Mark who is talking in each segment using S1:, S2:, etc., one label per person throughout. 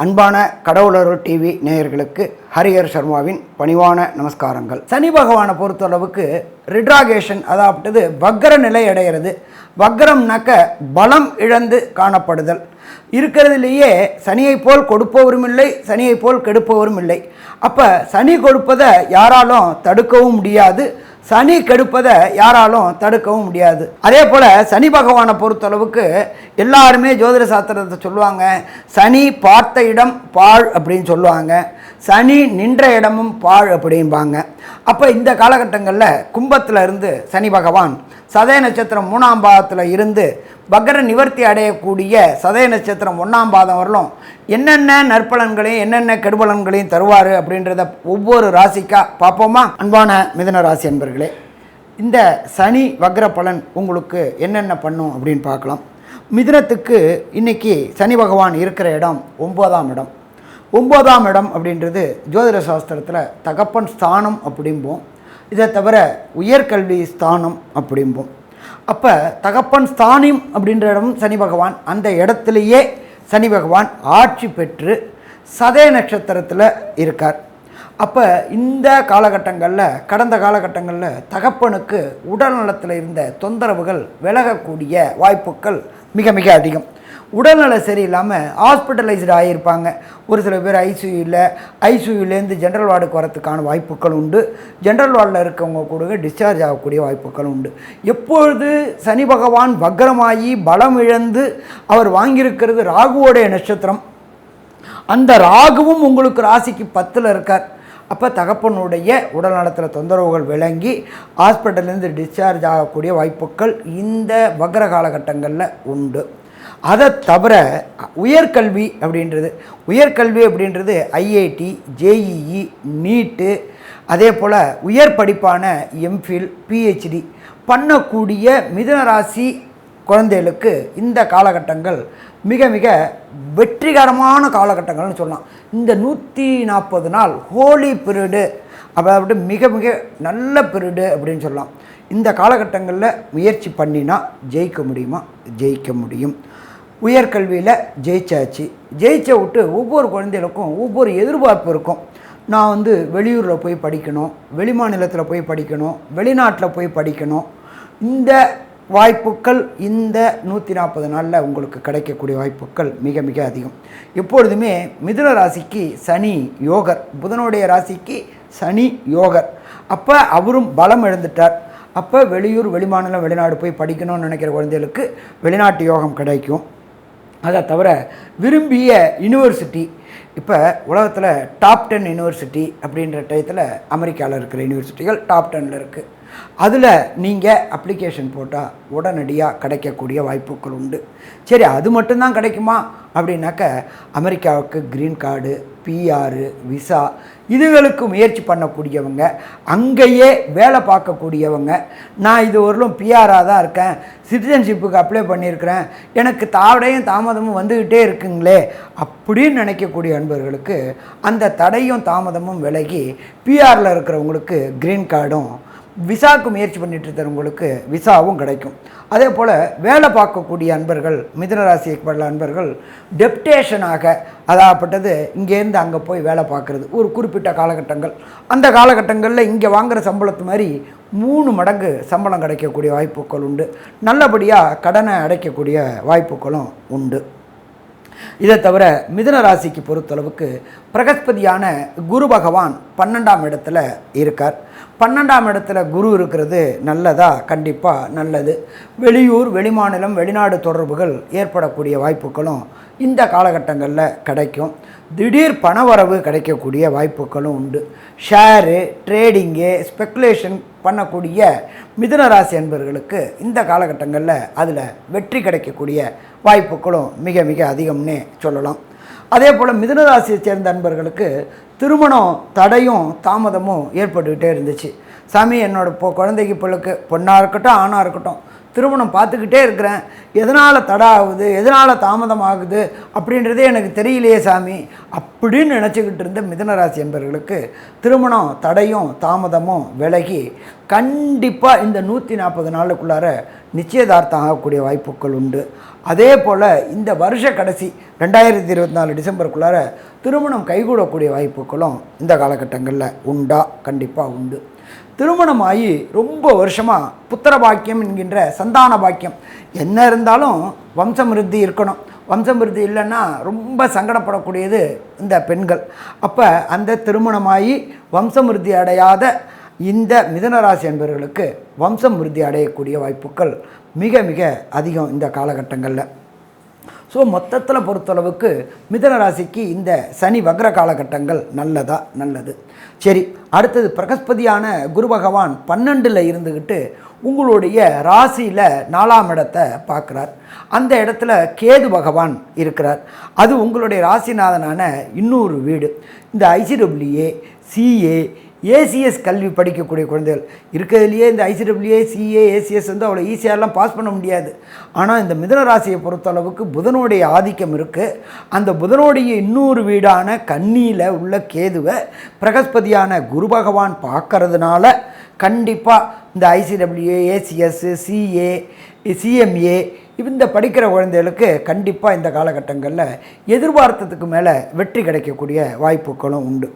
S1: அன்பான கடவுளருள் டிவி நேயர்களுக்கு ஹரிஹர் சர்மாவின் பணிவான நமஸ்காரங்கள். சனி பகவானை பொறுத்தளவுக்கு ரிட்ராகேஷன், அதாவது வக்ர நிலை அடைகிறது. வக்ரம்னாக்க பலம் இழந்து காணப்படுதல். இருக்கிறதுலேயே சனியை போல் கொடுப்பவரும் இல்லை, சனியை போல் கெடுப்பவரும் இல்லை. அப்போ சனி கொடுப்பதை யாராலும் தடுக்கவும் முடியாது, சனி கெடுப்பதை யாராலும் தடுக்கவும் முடியாது. அதே போல் சனி பகவானை பொறுத்தளவுக்கு எல்லாருமே ஜோதிட சாஸ்திரத்தை சொல்லுவாங்க, சனி பார்த்த இடம் பாழ் அப்படின்னு சொல்லுவாங்க, சனி நின்ற இடமும் பாழ் அப்படிம்பாங்க. அப்போ இந்த காலகட்டங்களில் கும்பத்தில் இருந்து சனி பகவான் சதய நட்சத்திரம் 3ஆம் பாதத்தில் இருந்து வக்ர நிவர்த்தி அடையக்கூடிய சதய நட்சத்திரம் 1ஆம் பாதம் வரலும் என்னென்ன நற்பலன்களையும் என்னென்ன கெடுபலன்களையும் தருவார் அப்படின்றத ஒவ்வொரு ராசிக்காக பார்ப்போமா? அன்பான மிதுன ராசி அன்பர்களே, இந்த சனி வக்ர பலன் உங்களுக்கு என்னென்ன பண்ணும் அப்படின்னு பார்க்கலாம். மிதுனத்துக்கு இன்றைக்கி சனி பகவான் இருக்கிற இடம் 9ஆம் இடம். 9ஆம் இடம் அப்படின்றது ஜோதிட சாஸ்திரத்தில் தகப்பன் ஸ்தானம் அப்படிம்போம். இதை தவிர உயர்கல்வி ஸ்தானம் அப்படிம்போம். அப்போ தகப்பன் ஸ்தானம் அப்படின்ற இடம் சனி பகவான், அந்த இடத்துலையே சனி பகவான் ஆட்சி பெற்று சதய நட்சத்திரத்தில் இருக்கார். அப்போ இந்த காலகட்டங்களில், கடந்த காலகட்டங்களில் தகப்பனுக்கு உடல் நலத்தில் இருந்த தொந்தரவுகள் விலகக்கூடிய வாய்ப்புகள் மிக மிக அதிகம். உடல்நல சரியில்லாமல் ஹாஸ்பிட்டலைஸ்டு ஆகியிருப்பாங்க. ஒரு சில பேர் ஐசியூலேருந்து ஜென்ரல் வார்டுக்கு வரத்துக்கான வாய்ப்புகள் உண்டு. ஜென்ரல் வார்டில் இருக்கவங்க கூட டிஸ்சார்ஜ் ஆகக்கூடிய வாய்ப்புகள் உண்டு. எப்பொழுது சனி பகவான் வக்ரமாகி பலம் இழந்து அவர் வாங்கியிருக்கிறது ராகுவோடைய நட்சத்திரம், அந்த ராகுவும் உங்களுக்கு ராசிக்கு 10ல் இருக்கார். அப்போ தகப்பனுடைய உடல் நலத்தில் தொந்தரவுகள் விளங்கி ஹாஸ்பிட்டல்லேருந்து டிஸ்சார்ஜ் ஆகக்கூடிய வாய்ப்புகள் இந்த வக்ர காலகட்டங்களில் உண்டு. அதை தவிர உயர்கல்வி அப்படின்றது ஐஐடி, ஜேஇஇ, நீட்டு, அதே போல் உயர் படிப்பான எம்ஃபில், பிஹெச்டி பண்ணக்கூடிய மிதுன ராசி குழந்தைகளுக்கு இந்த காலகட்டங்கள் மிக மிக வெற்றிகரமான காலகட்டங்கள்னு சொல்லலாம். இந்த 140 நாள் ஹோலி பீரியடு, அதாவது மிக மிக நல்ல பீரியடு அப்படின்னு சொல்லலாம். இந்த காலகட்டங்களில் முயற்சி பண்ணினா ஜெயிக்க முடியுமா? ஜெயிக்க முடியும். உயர்கல்வியில் ஜெயிச்ச விட்டு ஒவ்வொரு குழந்தைகளுக்கும் ஒவ்வொரு எதிர்பார்ப்பு இருக்கும். நான் வெளியூரில் போய் படிக்கணும், வெளிமாநிலத்தில் போய் படிக்கணும், வெளிநாட்டில் போய் படிக்கணும். இந்த வாய்ப்புகள் இந்த 140 நாளில் உங்களுக்கு கிடைக்கக்கூடிய வாய்ப்புகள் மிக மிக அதிகம். எப்பொழுதுமே மிதுன ராசிக்கு சனி யோகர், புதனுடைய ராசிக்கு சனி யோகர். அப்போ அவரும் பலம் இழந்துட்டார். அப்போ வெளியூர், வெளிமாநிலம், வெளிநாடு போய் படிக்கணும்னு நினைக்கிற குழந்தைகளுக்கு வெளிநாட்டு யோகம் கிடைக்கும். அதை தவிர விரும்பிய யூனிவர்சிட்டி, இப்போ உலகத்தில் டாப் 10 யூனிவர்சிட்டி அப்படின்ற டயத்தில் அமெரிக்காவில் இருக்கிற யூனிவர்சிட்டிகள் டாப் 10ல் இருக்குது. அதில் நீங்கள் அப்ளிகேஷன் போட்டால் உடனடியாக கிடைக்கக்கூடிய வாய்ப்புகள் உண்டு. சரி, அது மட்டும்தான் கிடைக்குமா அப்படின்னாக்க அமெரிக்காவுக்கு க்ரீன் கார்டு, பிஆர், விசா இதுகளுக்கு முயற்சி பண்ணக்கூடியவங்க, அங்கேயே வேலை பார்க்கக்கூடியவங்க, நான் இது வரலும் பிஆராக தான் இருக்கேன், சிட்டிசன்ஷிப்புக்கு அப்ளை பண்ணியிருக்கிறேன், எனக்கு தடையும் தாமதமும் வந்துக்கிட்டே இருக்குங்களே அப்படின்னு நினைக்கக்கூடிய அன்பர்களுக்கு அந்த தடையும் தாமதமும் விலகி பிஆரில் இருக்கிறவங்களுக்கு க்ரீன் கார்டும், விசாவுக்கு முயற்சி பண்ணிட்டு இருக்கிறவங்களுக்கு விசாவும் கிடைக்கும். அதே போல் வேலை பார்க்கக்கூடிய அன்பர்கள், மிதுனராசியை படுற அன்பர்கள் டெப்டேஷனாக, அதாகப்பட்டது இங்கேருந்து அங்கே போய் வேலை பார்க்குறது ஒரு குறிப்பிட்ட காலகட்டங்கள், அந்த காலகட்டங்களில் இங்கே வாங்குகிற சம்பளத்து மாதிரி 3 மடங்கு சம்பளம் கிடைக்கக்கூடிய வாய்ப்புகள் உண்டு. நல்லபடியாக கடனை அடைக்கக்கூடிய வாய்ப்புகளும் உண்டு. இதை தவிர மிதுன ராசிக்கு பொறுத்தளவுக்கு பிரகஸ்பதியான குரு பகவான் 12ஆம் இடத்துல இருக்கார். 12ஆம் இடத்துல குரு இருக்கிறது நல்லதா? கண்டிப்பாக நல்லது. வெளியூர், வெளிமாநிலம், வெளிநாடு தொடர்புகள் ஏற்படக்கூடிய வாய்ப்புகளும் இந்த காலகட்டங்களில் கிடைக்கும். திடீர் பணவரவு கிடைக்கக்கூடிய வாய்ப்புகளும் உண்டு. ஷேரு, ட்ரேடிங்கு, ஸ்பெக்குலேஷன் பண்ணக்கூடிய மிதுன ராசி அன்பர்களுக்கு இந்த காலகட்டங்களில் அதில் வெற்றி கிடைக்கக்கூடிய வாய்ப்புகளும் மிக மிக அதிகம்னே சொல்லலாம். அதே போல் மிதுன ராசியை சேர்ந்த அன்பர்களுக்கு திருமணம் தடையும் தாமதமும் ஏற்பட்டுக்கிட்டே இருந்துச்சு. சாமி, என்னோடய குழந்தைக்கு பிள்ளைக்கு பொண்ணாக இருக்கட்டும் ஆணாக இருக்கட்டும் திருமணம் பார்த்துக்கிட்டே இருக்கிறேன், எதனால் தடை ஆகுது, எதனால் தாமதம் ஆகுது அப்படின்றதே எனக்கு தெரியலையே சாமி அப்படின்னு நினச்சிக்கிட்டு இருந்த மிதுனராசி என்பவர்களுக்கு திருமணம் தடையும் தாமதமும் விலகி கண்டிப்பாக இந்த 140 நாளுக்குள்ளார நிச்சயதார்த்தம் ஆகக்கூடிய வாய்ப்புகள் உண்டு. அதே போல் இந்த வருஷ கடைசி 2024 டிசம்பருக்குள்ளார திருமணம் கைகூடக்கூடிய வாய்ப்புகளும் இந்த காலகட்டங்களில் உண்டா? கண்டிப்பாக உண்டு. திருமணமாகி ரொம்ப வருஷமாக புத்திர பாக்கியம் என்கின்ற சந்தான பாக்கியம் என்ன இருந்தாலும் வம்சமிருத்தி இருக்கணும். வம்சமிருத்தி இல்லைன்னா ரொம்ப சங்கடப்படக்கூடியது இந்த பெண்கள். அப்போ அந்த திருமணமாகி வம்சமிருத்தி அடையாத இந்த மிதுனராசி என்பவர்களுக்கு வம்சமிருத்தி அடையக்கூடிய வாய்ப்புகள் மிக மிக அதிகம் இந்த காலகட்டங்களில். ஸோ மொத்தத்தில் பொறுத்தளவுக்கு மிதுனராசிக்கு இந்த சனி வக்ர காலகட்டங்கள் நல்லது. சரி, அடுத்தது பிரகஸ்பதியான குரு பகவான் 12ல் இருந்துக்கிட்டு உங்களுடைய ராசியில் 4ஆம் இடத்தை பார்க்குறார். அந்த இடத்துல கேது பகவான் இருக்கிறார். அது உங்களுடைய ராசிநாதனான இன்னொரு வீடு. இந்த ஐசிடபிள்யூஏ, சிஏ, ஏசிஎஸ் கல்வி படிக்கக்கூடிய குழந்தைகள் இருக்கிறதுலையே இந்த ஐசிடபிள்யூஏ, சிஏ, ஏசிஎஸ் வந்து அவ்வளோ ஈஸியாகலாம் பாஸ் பண்ண முடியாது. ஆனால் இந்த மிதுன ராசியை பொறுத்தளவுக்கு புதனுடைய ஆதிக்கம் இருக்குது. அந்த புதனுடைய இன்னொரு வீடான கன்னியில் உள்ள கேதுவை பிரகஸ்பதியான குரு பகவான் பார்க்கறதுனால கண்டிப்பாக இந்த ஐசிடபிள்யூஏ, ஏசிஎஸ், சிஏ, சிஎம்ஏ இந்த படிக்கிற குழந்தைகளுக்கு கண்டிப்பாக இந்த காலகட்டங்களில் எதிர்பார்த்ததுக்கு மேலே வெற்றி கிடைக்கக்கூடிய வாய்ப்புகளும் உண்டு.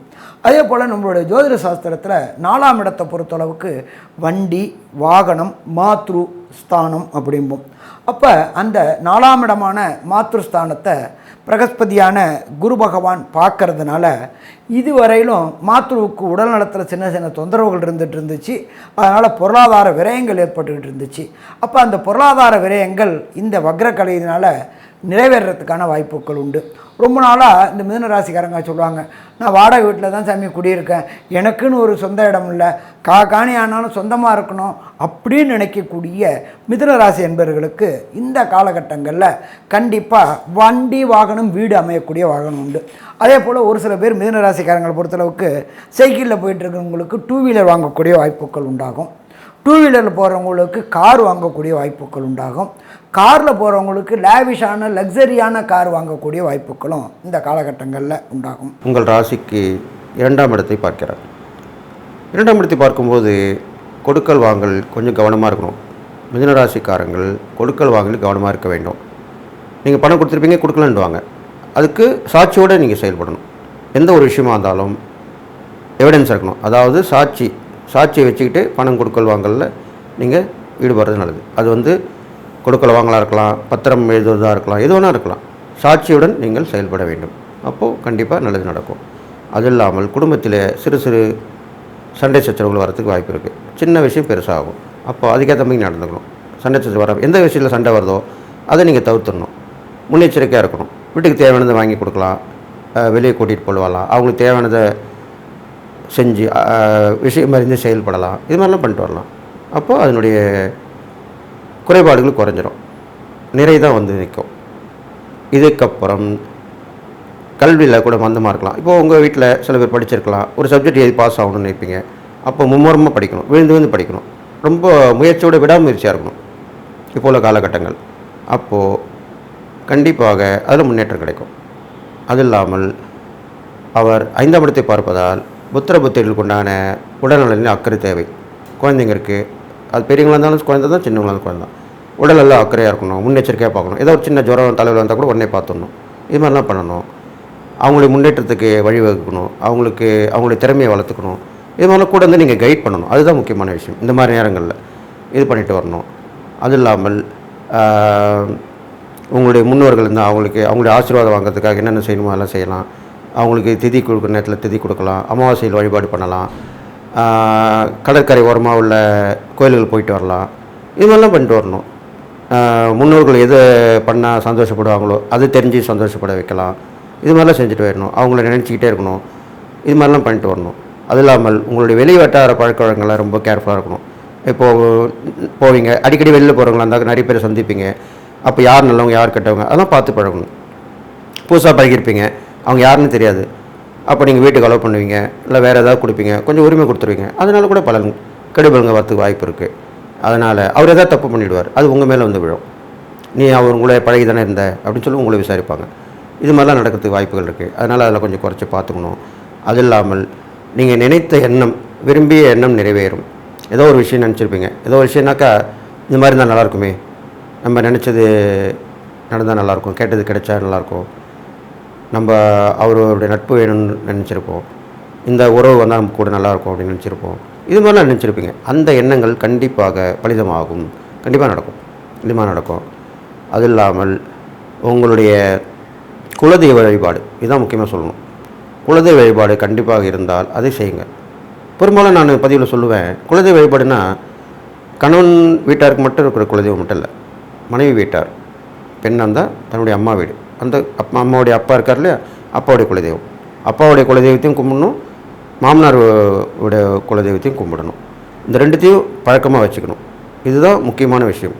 S1: அதே போல் நம்மளுடைய ஜோதிட சாஸ்திரத்தில் 4ஆம் இடத்தை பொறுத்தளவுக்கு வண்டி, வாகனம், மாத்ரு ஸ்தானம் அப்படிம்போம். அப்போ அந்த 4ஆம் இடமான மாத்ருஸ்தானத்தை பிரகஸ்பதியான குரு பகவான் பார்க்கறதுனால இதுவரையிலும் மாத்ருவுக்கு உடல் நலத்தில் சின்ன சின்ன தொந்தரவுகள் இருந்துச்சு. அதனால் பொருளாதார விரயங்கள் ஏற்பட்டுக்கிட்டு இருந்துச்சு. அப்போ அந்த பொருளாதார விரயங்கள் இந்த வக்ரக்கலையினால் நிறைவேறதுக்கான வாய்ப்புகள் உண்டு. ரொம்ப நாளாக இந்த மிதுன ராசிக்காரங்க சொல்லுவாங்க, நான் வாடகை வீட்டில் தான் சாமி குடியிருக்கேன், எனக்குன்னு ஒரு சொந்த இடம் இல்லை, காணி ஆனாலும் சொந்தமாக இருக்கணும் அப்படின்னு நினைக்கக்கூடிய மிதுன ராசி என்பவர்களுக்கு இந்த காலகட்டங்களில் கண்டிப்பாக வண்டி, வாகனம், வீடு அமையக்கூடிய வாகனம் உண்டு. அதே போல் ஒரு சில பேர் மிதுன ராசிக்காரங்களை பொறுத்தளவுக்கு சைக்கிளில் போயிட்டுருக்கிறவங்களுக்கு 2 வீலர் வாங்கக்கூடிய வாய்ப்புகள் உண்டாகும். 2 வீலரில் போகிறவங்களுக்கு கார் வாங்கக்கூடிய வாய்ப்புகள் உண்டாகும். காரில் போகிறவங்களுக்கு லேவிஷான லக்ஸரியான கார் வாங்கக்கூடிய வாய்ப்புகளும் இந்த காலகட்டங்களில் உண்டாகும்.
S2: உங்கள் ராசிக்கு 2ஆம் இடத்தை பார்க்கிறார். 2ஆம் இடத்தை பார்க்கும்போது கொடுக்கல் வாங்கல் கொஞ்சம் கவனமாக இருக்கணும். மிதுன ராசிக்காரங்கள் கொடுக்கல் வாங்கல் கவனமாக இருக்க வேண்டும். நீங்கள் பணம் கொடுத்துருப்பீங்க, கொடுக்கலன்னுவாங்க. அதுக்கு சாட்சியோடு நீங்கள் செயல்படணும். எந்த ஒரு விஷயமா இருந்தாலும் எவிடன்ஸ் இருக்கணும். அதாவது சாட்சியை வச்சுக்கிட்டு பணம் கொடுக்கல் வாங்கலில் நீங்கள் ஈடுபடுறது நல்லது. அது கொடுக்கல் வாங்கலாக இருக்கலாம், பத்திரம் எழுதுவதாக இருக்கலாம், எது வேணால் இருக்கலாம். சாட்சியுடன் நீங்கள் செயல்பட வேண்டும். அப்போது கண்டிப்பாக நல்லது நடக்கும். அது இல்லாமல் குடும்பத்தில் சிறு சிறு சண்டை சச்சரவுகள் வரதுக்கு வாய்ப்பு இருக்குது. சின்ன விஷயம் பெருசாகும். அப்போ அதுக்கேற்ற மாதிரி நடந்துக்கணும். சண்டை சச்சரவு வர எந்த விஷயத்தில் சண்டை வருதோ அதை நீங்கள் தவிர்த்துடணும். முன்னெச்சரிக்கையாக இருக்கணும். வீட்டுக்கு தேவையானதை வாங்கி கொடுக்கலாம், வெளியே கூட்டிகிட்டு போடுவாலாம், அவங்களுக்கு தேவையானதை செஞ்சு விஷயம் அறிந்து செயல்படலாம். இது மாதிரிலாம் பண்ணிட்டு வரலாம். அப்போது அதனுடைய குறைபாடுகள் குறைஞ்சிரும், நிறை தான் நிற்கும். இதுக்கப்புறம் கல்வியில் கூட மந்தமாக இருக்கலாம். இப்போது உங்கள் வீட்டில் சில பேர் படிச்சிருக்கலாம், ஒரு சப்ஜெக்ட் எது பாஸ் ஆகணும்னு நினைப்பீங்க. அப்போ மும்முரமாக படிக்கணும், விழுந்து படிக்கணும், ரொம்ப முயற்சியோடு விடாமுயற்சியாக இருக்கணும் இப்போ உள்ள காலகட்டங்கள். அப்போது கண்டிப்பாக அதில் முன்னேற்றம் கிடைக்கும். அது இல்லாமல் அவர் 5ஆம் இடத்தை பார்ப்பதால் புத்திர புத்திரிகளுக்கு உண்டான உடல்நலனில் அக்கறை தேவை. குழந்தைங்க இருக்குது, அது பெரியவங்களாக இருந்தாலும் குழந்தை தான், சின்னவங்களாக இருந்தாலும் குழந்தை தான். உடலெல்லாம் அக்கறையாக இருக்கணும், முன்னெச்சரிக்கையாக பார்க்கணும். ஏதோ ஒரு சின்ன ஜுரம் தலையில் வந்தால் கூட உடனே பார்த்துடணும். இது மாதிரிலாம் பண்ணணும். அவங்களுடைய முன்னேற்றத்துக்கு வழிவகுக்கணும், அவங்களுடைய திறமையை வளர்த்துக்கணும். இது மாதிரிலாம் கூட நீங்கள் கைட் பண்ணணும். அதுதான் முக்கியமான விஷயம். இந்த மாதிரி நேரங்களில் இது பண்ணிட்டு வரணும். அது இல்லாமல் உங்களுடைய முன்னோர்கள் இருந்தால் அவங்களுடைய ஆசீர்வாதம் வாங்கிறதுக்காக என்னென்ன செய்யணுமோ அதெல்லாம் செய்யலாம். அவங்களுக்கு திதி கொடுக்குற நேரத்தில் திதி கொடுக்கலாம், அமாவாசையில் வழிபாடு பண்ணலாம், கடற்கரை ஓரமாக உள்ள கோயில்கள் போயிட்டு வரலாம். இது மாதிரிலாம் பண்ணிட்டு வரணும். முன்னோர்கள் எது பண்ணால் சந்தோஷப்படுவாங்களோ அது தெரிஞ்சு சந்தோஷப்பட வைக்கலாம். இது மாதிரிலாம் செஞ்சுட்டு வரணும். அவங்கள நினச்சிக்கிட்டே இருக்கணும். இது மாதிரிலாம் பண்ணிட்டு வரணும். அது இல்லாமல் உங்களுடைய வெளி வட்டார பழக்க வழக்கங்கள்லாம் ரொம்ப கேர்ஃபுல்லாக இருக்கணும். இப்போது போவீங்க, அடிக்கடி வெளியில் போகிறவங்களா இருந்தால் நிறைய பேர் சந்திப்பீங்க. அப்போ யார் நல்லவங்க யார் கெட்டவங்க அதெல்லாம் பார்த்து பழகணும். புதுசாக பழகிருப்பீங்க, அவங்க யாருன்னு தெரியாது. அப்போ நீங்கள் வீட்டுக்கு அலோவ் பண்ணுவீங்க, இல்லை வேறு ஏதாவது கொடுப்பீங்க, கொஞ்சம் உரிமை கொடுத்துருவீங்க. அதனால கூட பலன் கெடுபலங்க வரத்துக்கு வாய்ப்பு இருக்குது. அதனால் அவர் எதாவது தப்பு பண்ணிவிடுவார், அது உங்கள் மேலே வந்து விழும். நீ அவர் உங்களை பழகி தானே இருந்த அப்படின்னு சொல்லி உங்களை விசாரிப்பாங்க. இது மாதிரிலாம் நடக்கிறதுக்கு வாய்ப்புகள் இருக்குது. அதனால் அதில் கொஞ்சம் குறைச்சி பார்த்துக்கணும். அது இல்லாமல் நீங்கள் நினைத்த எண்ணம், விரும்பிய எண்ணம் நிறைவேறும். ஏதோ ஒரு விஷயம் நினச்சிருப்பீங்க, ஏதோ ஒரு விஷயம்னாக்கா இந்த மாதிரி இருந்தால் நல்லாயிருக்குமே, நம்ம நினச்சது நடந்தால் நல்லாயிருக்கும், கேட்டது கிடைச்சா நல்லாயிருக்கும், நம்ம அவருடைய நட்பு வேணும்னு நினச்சிருப்போம், இந்த உறவு வந்தால் நமக்கு கூட நல்லாயிருக்கும் அப்படின்னு நினச்சிருப்போம். இது மாதிரிலாம் நினச்சிருப்பீங்க. அந்த எண்ணங்கள் கண்டிப்பாக பலிதமாகும், கண்டிப்பாக நடக்கும், நிச்சயமாக நடக்கும். அது இல்லாமல் உங்களுடைய குலதெய்வ வழிபாடு, இதுதான் முக்கியமாக சொல்லணும். குலதெய்வ வழிபாடு கண்டிப்பாக இருந்தால் அதை செய்யுங்க. பெரும்பாலும் நான் பதிவில் சொல்லுவேன், குலதெய்வ வழிபாடுனா கணவன் வீட்டாருக்கு மட்டும் இருக்கிற குலதெய்வம் மட்டும் இல்லை, மனைவி வீட்டார், பெண் இருந்தால் தன்னுடைய அம்மா வீடு, அந்த அம்மாவுடைய அப்பா இருக்கார் இல்லையா, அப்பாவுடைய குலதெய்வம், அப்பாவுடைய குலதெய்வத்தையும் கும்பிடணும், மாமனார் உடைய குலதெய்வத்தையும் கும்பிடணும். இந்த ரெண்டுத்தையும் பழக்கமாக வச்சுக்கணும். இதுதான் முக்கியமான விஷயம்.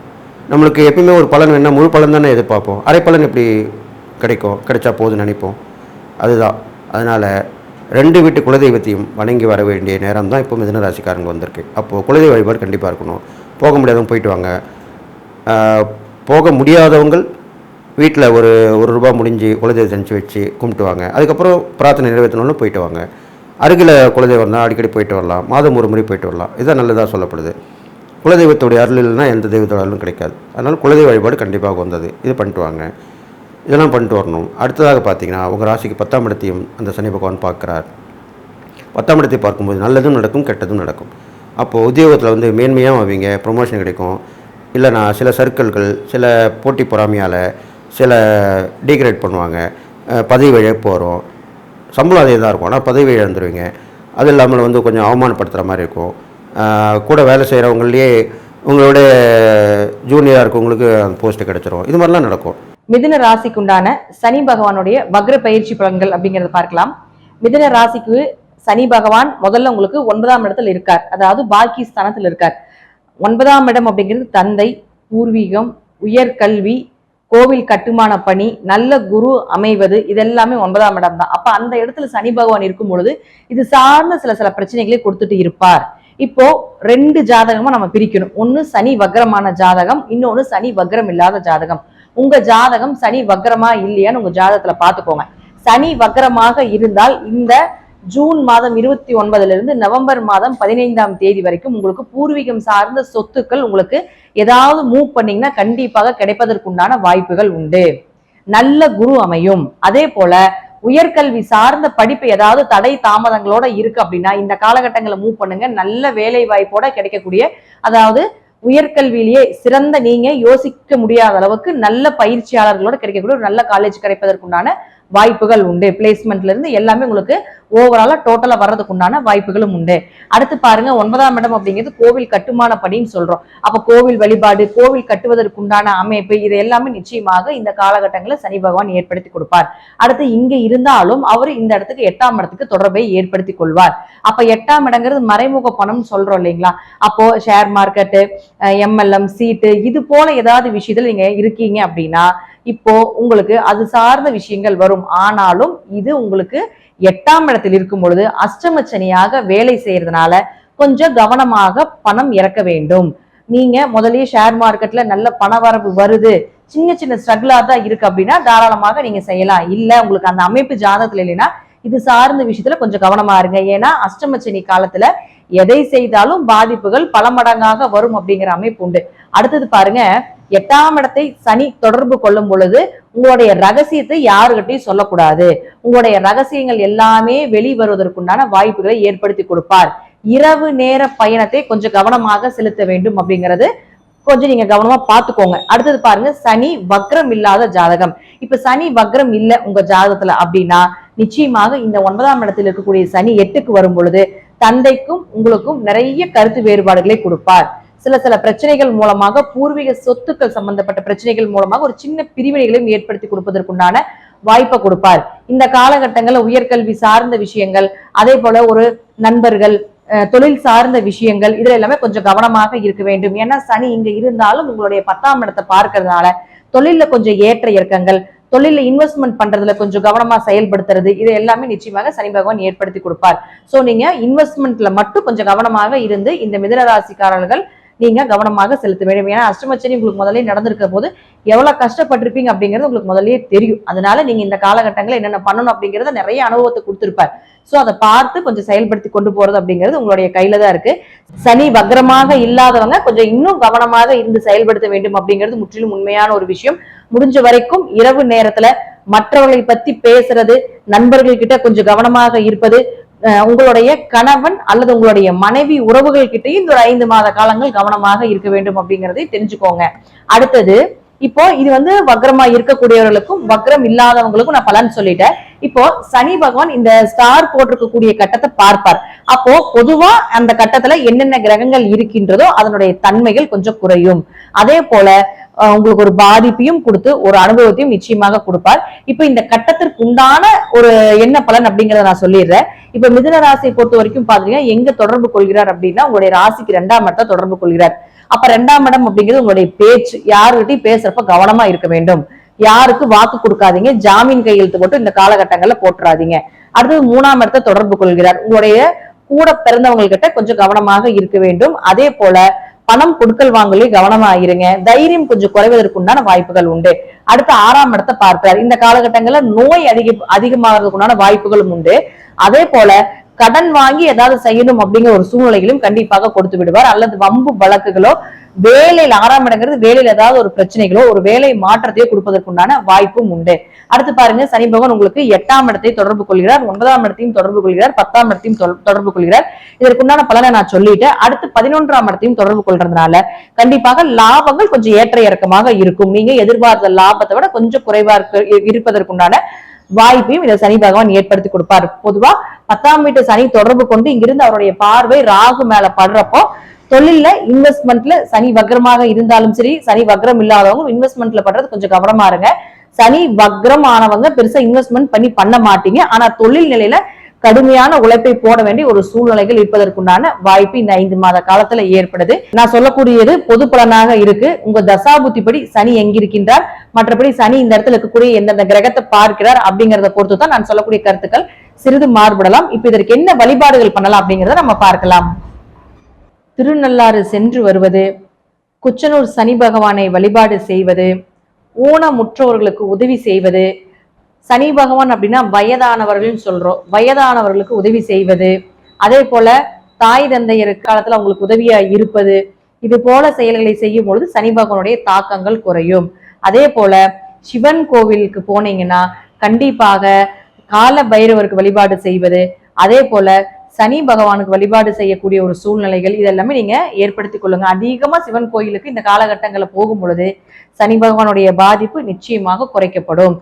S2: நம்மளுக்கு எப்பயுமே ஒரு பலன் வேணால் முழு பலன் தானே எதிர்பார்ப்போம், அரை பலன் எப்படி கிடைக்கும், கிடைச்சா போதும் நினைப்போம். அதுதான். அதனால் 2 வீட்டு குலதெய்வத்தையும் வணங்கி வர வேண்டிய நேரம் தான் இப்போ மிதுன ராசிக்காரங்க வந்திருக்கு. அப்போது குலதெய்வ வழிபாடு கண்டிப்பாக இருக்கணும். போக முடியாதவங்க போயிட்டு வாங்க. போக முடியாதவங்க வீட்டில் ஒரு ரூபா முடிஞ்சு குலதெய்வம் செஞ்சு வச்சு கும்பிட்டு வாங்க. அதுக்கப்புறம் பிரார்த்தனை நிறைவேற்றணும்னு போயிட்டு வாங்க. அருகில் குலதெய்வம் தான், அடிக்கடி போயிட்டு வரலாம், மாதம் ஒரு முறை போயிட்டு வரலாம். இதுதான் நல்லதாக சொல்லப்படுது. குலதெய்வத்துடைய அருள் இல்லைன்னா எந்த தெய்வத்தோட அருளும் கிடைக்காது. அதனால் குலதெய்வ வழிபாடு கண்டிப்பாக வந்தது, இது பண்ணிட்டு வாங்க, இதெல்லாம் பண்ணிட்டு வரணும். அடுத்ததாக பார்த்தீங்கன்னா உங்கள் ராசிக்கு 10ஆம் இடத்தையும் அந்த சனி பகவான் பார்க்குறார். 10ஆம் இடத்தை பார்க்கும்போது நல்லதும் நடக்கும், கெட்டதும் நடக்கும். அப்போது உத்தியோகத்தில் வந்து மேன்மையாக ஆவீங்க, ப்ரொமோஷன் கிடைக்கும். இல்லைனா சில சர்க்கிள்கள் சில போட்டி பொறாமையால் சில டீக்ரேட் பண்ணுவாங்க, பதவி இழப்பு வரும். சம்பளம் அதே தான் இருக்கும், ஆனால் பதவி இழந்துருவீங்க. அது இல்லாமல் வந்து கொஞ்சம் அவமானப்படுத்துகிற மாதிரி இருக்கும். கூட வேலை செய்கிறவங்களே உங்களோட ஜூனியராக இருக்கவங்களுக்கு அந்த போஸ்ட்டு கிடச்சிரும். இது மாதிரிலாம் நடக்கும்.
S3: மிதுன ராசிக்கு உண்டான சனி பகவானுடைய வக்ர பயிற்சி பலன்கள் அப்படிங்கறத பார்க்கலாம். மிதுன ராசிக்கு சனி பகவான் முதல்ல உங்களுக்கு 9ஆம் இடத்துல இருக்கார், அதாவது பாக்கி ஸ்தானத்தில் இருக்கார். 9ஆம் இடம் அப்படிங்கிறது தந்தை, பூர்வீகம், உயர்கல்வி, கோவில் கட்டுமான பணி, நல்ல குரு அமைவது, இதெல்லாமே 9ஆம் இடம் தான். அப்ப அந்த இடத்துல சனி பகவான் இருக்கும் பொழுது இது சார்ந்த சில பிரச்சனைகளை கொடுத்துட்டு இருப்பார். இப்போ 2 ஜாதகமா நம்ம பிரிக்கணும். ஒன்னு சனி வக்ரமான ஜாதகம், இன்னொன்னு சனி வக்ரம் இல்லாத ஜாதகம். உங்க ஜாதகம் சனி வக்ரமா இல்லையான்னு உங்க ஜாதகத்துல பாத்துக்கோங்க. சனி வக்ரமாக இருந்தால் இந்த ஜூன் மாதம் 29 நவம்பர் மாதம் 15ஆம் தேதி வரைக்கும் உங்களுக்கு பூர்வீகம் சார்ந்த சொத்துக்கள் உங்களுக்கு ஏதாவது மூவ் பண்ணீங்கன்னா கண்டிப்பாக கிடைப்பதற்குண்டான வாய்ப்புகள் உண்டு. நல்ல குரு அமையும். அதே போல உயர்கல்வி சார்ந்த படிப்பு ஏதாவது தடை தாமதங்களோட இருக்கு அப்படின்னா இந்த காலகட்டங்களை மூவ் பண்ணுங்க. நல்ல வேலை வாய்ப்போட கிடைக்கக்கூடிய, அதாவது உயர்கல்வியிலேயே சிறந்த நீங்க யோசிக்க முடியாத அளவுக்கு நல்ல பயிற்சியாளர்களோட கிடைக்கக்கூடிய ஒரு நல்ல காலேஜ் கிடைப்பதற்குண்டான வாய்ப்புகள் உண்டு. பிளேஸ்மெண்ட்ல இருந்து எல்லாமே உங்களுக்கு ஓவராலா டோட்டலா வர்றதுக்கு உண்டான வாய்ப்புகளும் உண்டு. அடுத்து பாருங்க, 9ஆம் இடம் அப்படிங்கிறது கோவில் கட்டுமான பணின்னு சொல்றோம். அப்ப கோவில் வழிபாடு, கோவில் கட்டுவதற்குண்டான அமைப்பு, இது எல்லாமே நிச்சயமாக இந்த காலகட்டங்களில் சனி பகவான் ஏற்படுத்தி கொடுப்பார். அடுத்து இங்க இருந்தாலும் அவர் இந்த இடத்துக்கு 8ஆம் இடத்துக்கு தொடர்பை ஏற்படுத்தி கொள்வார். அப்ப 8ஆம் இடங்கிறது மறைமுக பணம் சொல்றோம் இல்லைங்களா? அப்போ ஷேர் மார்க்கெட்டு, MLM, சீட்டு, இது போல ஏதாவது விஷயத்துல நீங்க இருக்கீங்க அப்படின்னா இப்போ உங்களுக்கு அது சார்ந்த விஷயங்கள் வரும். ஆனாலும் இது உங்களுக்கு 8ஆம் இடத்தில் இருக்கும் பொழுது அஷ்டம சனியாக வேலை செய்யறதுனால கொஞ்சம் கவனமாக பணம் இறக்க வேண்டும். நீங்க முதல்லயே ஷேர் மார்க்கெட்ல நல்ல பண வரவு வருது, சின்ன ஸ்ட்ரகிளா தான் இருக்கு அப்படின்னா தாராளமாக நீங்க செய்யலாம். இல்ல உங்களுக்கு அந்த அமைப்பு ஜாதகத்துல இல்லைன்னா இது சார்ந்த விஷயத்துல கொஞ்சம் கவனமா இருங்க. ஏன்னா அஷ்டம சனி காலத்துல எதை செய்தாலும் பாதிப்புகள் பல மடங்காக வரும் அப்படிங்கிற அமைப்பு உண்டு. அடுத்தது பாருங்க, 8ஆம் இடத்தை சனி தொடர்பு கொள்ளும் பொழுது உங்களுடைய ரகசியத்தை யாருகிட்டையும் சொல்லக்கூடாது. உங்களுடைய ரகசியங்கள் எல்லாமே வெளிவருவதற்குண்டான வாய்ப்புகளை ஏற்படுத்தி கொடுப்பார். இரவு நேர பயணத்தை கொஞ்சம் கவனமாக செலுத்த வேண்டும் அப்படிங்கிறது கொஞ்சம் நீங்க கவனமா பாத்துக்கோங்க. அடுத்தது பாருங்க, சனி வக்ரம் இல்லாத ஜாதகம். இப்ப சனி வக்ரம் இல்ல உங்க ஜாதகத்துல அப்படின்னா நிச்சயமாக இந்த 9ஆம் இடத்தில் இருக்கக்கூடிய சனி 8க்கு வரும் பொழுது தந்தைக்கும் உங்களுக்கும் நிறைய கருத்து வேறுபாடுகளை கொடுப்பார். சில பிரச்சனைகள் மூலமாக, பூர்வீக சொத்துக்கள் சம்பந்தப்பட்ட பிரச்சனைகள் மூலமாக ஒரு சின்ன பிரிவினைகளையும் ஏற்படுத்தி கொடுப்பதற்குண்டான வாய்ப்பை கொடுப்பார். இந்த காலகட்டங்கள்ல உயர்கல்வி சார்ந்த விஷயங்கள், அதே போல ஒரு நண்பர்கள், தொழில் சார்ந்த விஷயங்கள், இதுல எல்லாமே கொஞ்சம் கவனமாக இருக்க வேண்டும். ஏன்னா சனி இங்க இருந்தாலும் உங்களுடைய 10ஆம் இடத்தை பார்க்கறதுனால தொழில கொஞ்சம் ஏற்ற இறக்கங்கள், தொழில இன்வெஸ்ட்மெண்ட் பண்றதுல கொஞ்சம் கவனமா செயல்படுத்துறது, இது எல்லாமே நிச்சயமாக சனி பகவான் ஏற்படுத்தி கொடுப்பார். சோ நீங்க இன்வெஸ்ட்மெண்ட்ல மட்டும் கொஞ்சம் கவனமாக இருந்து இந்த மிதுன ராசிக்காரர்கள் நீங்க கவனமாக செலுத்த வேண்டும். ஏன்னா அஷ்டமச்சனி உங்களுக்கு முதல்ல நடந்திருக்க போது எவ்வளவு கஷ்டப்பட்டிருப்பீங்க அப்படிங்கிறது உங்களுக்கு முதல்லயே தெரியும். அதனால நீங்க இந்த காலகட்டங்களில் என்னென்ன பண்ணணும் அப்படிங்கறத நிறைய அனுபவத்தை கொடுத்திருப்பார். சோ அதை பார்த்து கொஞ்சம் செயல்படுத்தி கொண்டு போறது அப்படிங்கிறது உங்களுடைய கையில தான் இருக்கு. சனி வக்ரமாக இல்லாதவங்க கொஞ்சம் இன்னும் கவனமாக இருந்து செயல்படுத்த வேண்டும் அப்படிங்கிறது முற்றிலும் உண்மையான ஒரு விஷயம். முடிஞ்ச வரைக்கும் இரவு நேரத்துல மற்றவர்களை பத்தி பேசுறது, நண்பர்கள் கிட்ட கொஞ்சம் கவனமாக இருப்பது, உங்களுடைய கணவன் அல்லது உங்களுடைய மனைவி உறவுகள் கிட்டையும் இந்த ஒரு 5 மாத காலங்கள் கவனமாக இருக்க வேண்டும் அப்படிங்கறதை தெரிஞ்சுக்கோங்க. அடுத்தது, இப்போ இது வக்ரமா இருக்கக்கூடியவர்களுக்கும் வக்ரம் இல்லாதவங்களுக்கும் நான் பலன் சொல்லிட்டேன். இப்போ சனி பகவான் இந்த ஸ்டார் போட்டிருக்கக்கூடிய கட்டத்தை பார்ப்பார். அப்போ பொதுவா அந்த கட்டத்துல என்னென்ன கிரகங்கள் இருக்கின்றதோ அதனுடைய தன்மைகள் கொஞ்சம் குறையும். அதே போல உங்களுக்கு ஒரு பாதிப்பையும் கொடுத்து ஒரு அனுபவத்தையும் நிச்சயமாக கொடுப்பார். இப்ப இந்த கட்டத்திற்கு உண்டான ஒரு என்ன பலன் அப்படிங்கறத நான் சொல்லிடுறேன். இப்ப மிதுன ராசியை பொறுத்த வரைக்கும் பாத்தீங்கன்னா எங்க தொடர்பு கொள்கிறார் அப்படின்னா உங்களுடைய ராசிக்கு 2ஆம் இடத்தை தொடர்பு கொள்கிறார். அப்ப 2ஆம் இடம் அப்படிங்கிறது உங்களுடைய பேச்சு, யாருகிட்டையும் பேசுறப்ப கவனமா இருக்க வேண்டும். யாருக்கு வாக்கு கொடுக்காதீங்க, ஜாமீன் கையெழுத்து போட்டு இந்த காலகட்டங்கள்ல போட்டுறாதீங்க. அடுத்தது 3ஆம் இடத்தை தொடர்பு கொள்கிறார். உங்களுடைய கூட பிறந்தவங்க கிட்ட கொஞ்சம் கவனமாக இருக்க வேண்டும். அதே போல பணம் கொடுக்கல் வாங்கலே கவனமா இருங்க. தைரியம் கொஞ்சம் குறைவதற்கு உண்டான வாய்ப்புகள் உண்டு. அடுத்து 6ஆம் இடத்தை பார்க்கிறார். இந்த காலகட்டங்கள்ல நோய் அதிகமாகிறதுக்கு உண்டான வாய்ப்புகளும் உண்டு. அதே போல கடன் வாங்கி ஏதாவது செய்யணும் அப்படிங்கிற ஒரு சூழ்நிலைகளும் கண்டிப்பாக கொடுத்து விடுவார். அல்லது வம்பு வழக்குகளோ, வேலையில 6ஆம் இடங்கிறது வேலையில ஏதாவது ஒரு பிரச்சனைகளோ ஒரு வேலை மாற்றத்தையோ கொடுப்பதற்குண்டான வாய்ப்பும் உண்டு. அடுத்து பாருங்க, சனி பகவான் உங்களுக்கு 8ஆம் இடத்தை தொடர்பு கொள்கிறார், 9ஆம் இடத்தையும் தொடர்பு கொள்கிறார், 10ஆம் இடத்தையும் தொடர்பு கொள்கிறார். இதற்குண்டான பலனை நான் சொல்லிட்டேன். அடுத்து 11ஆம் இடத்தையும் தொடர்பு கொள்றதுனால கண்டிப்பாக லாபங்கள் கொஞ்சம் ஏற்ற இறக்கமாக இருக்கும். நீங்க எதிர்பார்த்த லாபத்தை விட கொஞ்சம் குறைவா இருப்பதற்குண்டான வாய்ப்பையும் இந்த சனி பகவான் ஏற்படுத்தி கொடுப்பார். பொதுவா 10ஆம் வீட்டு சனி தொடர்பு கொண்டு இங்கிருந்து அவருடைய பார்வை ராகு மேல படுறப்போ தொழில இன்வெஸ்ட்மெண்ட்ல சனி வக்ரமாக இருந்தாலும் சரி, சனி வக்ரம் இல்லாதவங்க இன்வெஸ்ட்மெண்ட்ல பண்றது கொஞ்சம் கவனமா இருங்க. சனி வக்ரம் ஆனவங்க பெருசா இன்வெஸ்ட்மெண்ட் பண்ண மாட்டீங்க. ஆனா தொழில் நிலையில கடுமையான உழைப்பை போட வேண்டிய ஒரு சூழ்நிலைகள் இருப்பதற்குண்டான வாய்ப்பு இந்த 5 மாத காலத்துல ஏற்படுது. நான் சொல்லக்கூடியது பொது பலனாக இருக்கு. உங்க தசாபுத்திப்படி சனி எங்கிருக்கின்றார், மற்றபடி சனி இந்த இடத்துல இருக்கக்கூடிய எந்தெந்த கிரகத்தை பார்க்கிறார் அப்படிங்கறத பொறுத்து தான் நான் சொல்லக்கூடிய கருத்துக்கள் சிறிது மாறுபடலாம். இப்ப இதற்கு என்ன வழிபாடுகள் பண்ணலாம் அப்படிங்கறத நம்ம பார்க்கலாம். திருநள்ளாறு சென்று வருவது, குச்சனூர் சனி பகவானை வழிபாடு செய்வது, ஊனமுற்றோர்களுக்கு உதவி செய்வது, சனி பகவான் அப்படின்னா வயதானவர்கள் சொல்றோம், வயதானவர்களுக்கு உதவி செய்வது, அதே போல தாய் தந்தையர் காலத்துல அவங்களுக்கு உதவியா இருப்பது, இது போல செயல்களை செய்யும் பொழுது சனி பகவானுடைய தாக்கங்கள் குறையும். அதே போல சிவன் கோவிலுக்கு போனீங்கன்னா கண்டிப்பாக கால பைரவருக்கு வழிபாடு செய்வது, அதே போல சனி பகவானுக்கு வழிபாடு செய்யக்கூடிய ஒரு சூழ்நிலைகள் இதெல்லாமே நீங்க ஏற்படுத்திக் கொள்ளுங்க. அதிகமா சிவன் கோயிலுக்கு இந்த காலகட்டங்களை போகும் பொழுது சனி பகவானுடைய பாதிப்பு நிச்சயமாக குறைக்கப்படும்.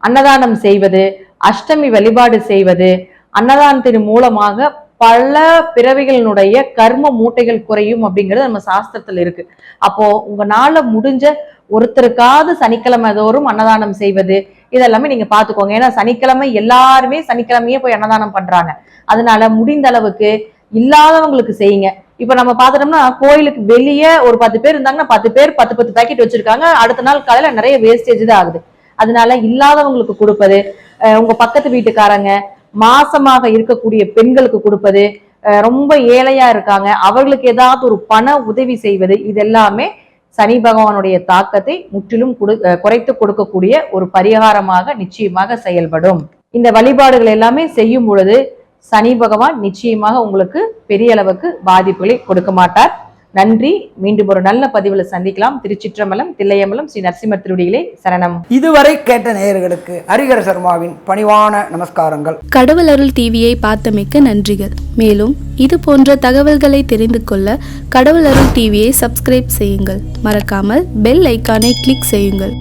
S3: அன்னதானம் செய்வது, அஷ்டமி வழிபாடு செய்வது, அன்னதானத்தின் மூலமாக பல பிறவிகளினுடைய கர்ம மூட்டைகள் குறையும் அப்படிங்கிறது நம்ம சாஸ்திரத்துல இருக்கு. அப்போ உங்களால முடிஞ்ச ஒருத்தருக்காவது சனிக்கிழமை தோறும் அன்னதானம் செய்வது இதெல்லாமே நீங்க பாத்துக்கோங்க. ஏன்னா சனிக்கிழமை எல்லாருமே சனிக்கிழமையே போய் அன்னதானம் பண்றாங்க. அதனால முடிந்த அளவுக்கு இல்லாதவங்களுக்கு செய்யுங்க. இப்ப நம்ம பாத்துட்டோம்னா கோயிலுக்கு வெளியே ஒரு 10 பேர் இருந்தாங்கன்னா 10 பேர் 10 பேக்கெட் வச்சிருக்காங்க. அடுத்த நாள் காலையில நிறைய வேஸ்டேஜ் தான் ஆகுது. அதனால இல்லாதவங்களுக்கு கொடுப்பது, உங்க பக்கத்து வீட்டுக்காரங்க, மாசமாக இருக்கக்கூடிய பெண்களுக்கு கொடுப்பது, ரொம்ப ஏழையா இருக்காங்க அவர்களுக்கு ஏதாவது ஒரு பண உதவி செய்வது, இது எல்லாமே சனி பகவானுடைய தாக்கத்தை முற்றிலும் குறைத்து கொடுக்கக்கூடிய ஒரு பரிகாரமாக நிச்சயமாக செயல்படும். இந்த வழிபாடுகள் எல்லாமே செய்யும் பொழுது சனி பகவான் நிச்சயமாக உங்களுக்கு பெரிய அளவுக்கு பாதிப்புகளை கொடுக்க மாட்டார். நன்றி. மீண்டும் ஒரு நல்ல பதிவுல சந்திக்கலாம். திருச்சிற்றம்பலம், தில்லையம்பலம், ஸ்ரீ நரசிம்மர் திருவடிகளே சரணம்.
S1: இதுவரை கேட்ட நேயர்களுக்கு ஹரிஹர சர்மாவின் பணிவான நமஸ்காரங்கள்.
S4: கடவுள் அருள் டிவியை பார்த்தமைக்க நன்றிகள். மேலும் இது போன்ற தகவல்களை தெரிந்து கொள்ள கடவுள் அருள் டிவியை சப்ஸ்கிரைப் செய்யுங்கள். மறக்காமல் பெல் ஐக்கானை கிளிக் செய்யுங்கள்.